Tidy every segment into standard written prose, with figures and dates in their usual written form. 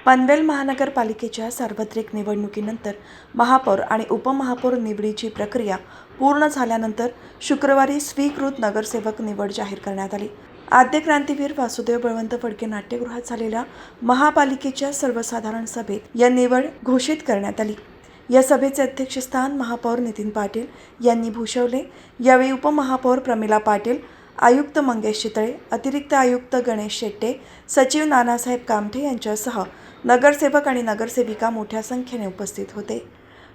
पनवेल महानगरपालिकेच्या सार्वत्रिक निवडणुकीनंतर महापौर आणि उपमहापौर निवडीची प्रक्रिया पूर्ण झाल्यानंतर शुक्रवारी स्वीकृत नगरसेवक निवड जाहीर करण्यात आली। आद्य क्रांतीवीर वासुदेव बळवंत फडके नाट्यगृहात झालेल्या महापालिकेच्या सर्वसाधारण सभेत या निवड घोषित करण्यात आली। या सभेचे अध्यक्षस्थान महापौर नितीन पाटील यांनी भूषवले। यावेळी उपमहापौर प्रमिला पाटील, आयुक्त मंगेश चितळे, अतिरिक्त आयुक्त गणेश शेट्टे, सचिव नानासाहेब कामठे यांच्यासह नगरसेवक आणि नगरसेविका मोठ्या संख्येने उपस्थित होते।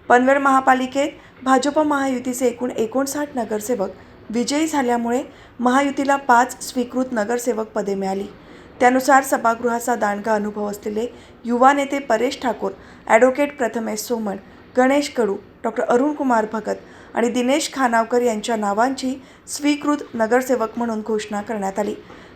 पनवेल महापालिकेत भाजप महायुतीचे एकूण 59 नगरसेवक विजयी झाल्यामुळे महायुतीला 5 स्वीकृत नगरसेवक पदे मिळाली। त्यानुसार सभागृहाचा दांडगा अनुभव असलेले युवा नेते परेश ठाकूर, ॲडव्होकेट प्रथमेश सोमण, गणेश कडू, डॉक्टर अरुण कुमार भगत आणि दिनेश खानावकर यांच्या नावांची स्वीकृत नगरसेवक म्हणून घोषणा करण्यात आली।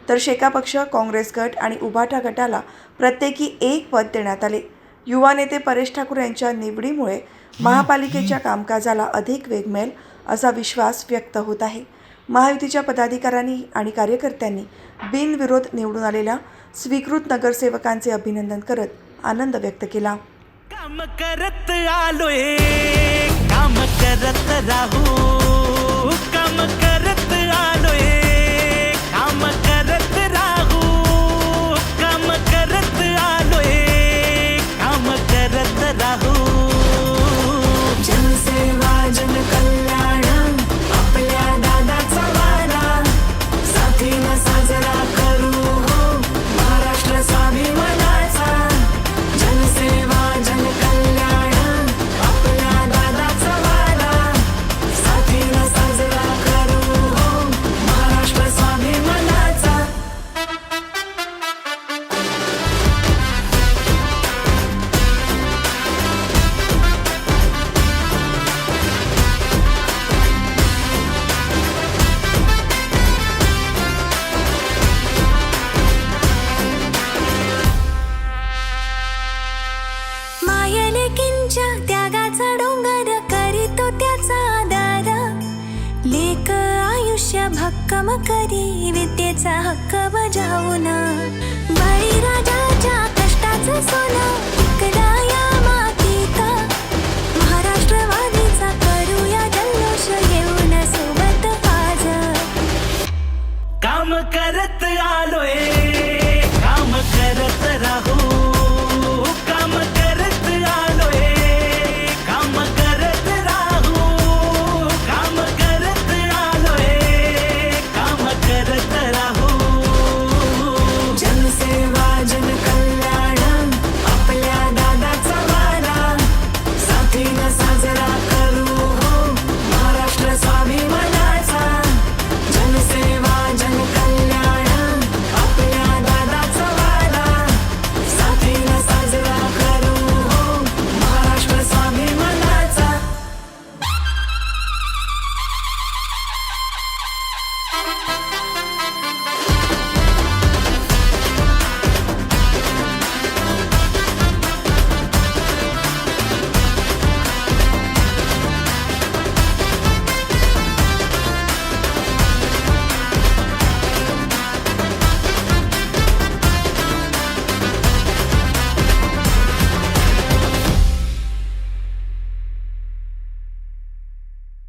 तर शेका पक्ष, काँग्रेस गट आणि उभाटा गटाला प्रत्येकी 1 पद देण्यात आले। युवा नेते परेश ठाकूर यांच्या निवडीमुळे महापालिकेच्या कामकाजाला अधिक वेग मिळेल असा विश्वास व्यक्त होत आहे। महायुतीच्या पदाधिकाऱ्यांनी आणि कार्यकर्त्यांनी बिनविरोध निवडून आलेल्या स्वीकृत नगरसेवकांचे अभिनंदन करत आनंद व्यक्त केला। काम करत आलोय, काम करत राहू, काम करत आलोय, काम करत राहू, काम करत आलोय, काम करत राहू। जनसेवा जनकल्याण आपल्या दादाचा वाडा, साथीनं साजरा करू हो महाराष्ट्र स्वाभिमानाचा। जनसेवा जनकल्याण आपल्या दादाचा वाडा, साथीनं साजरा करू हो महाराष्ट्र स्वाभिमानाचा। मायलेकींच्या त्यागाचा डोंगर करीतो त्याचा आदर, लेक आयुष्य भक्कम करी विद्येचा हक्क बजावून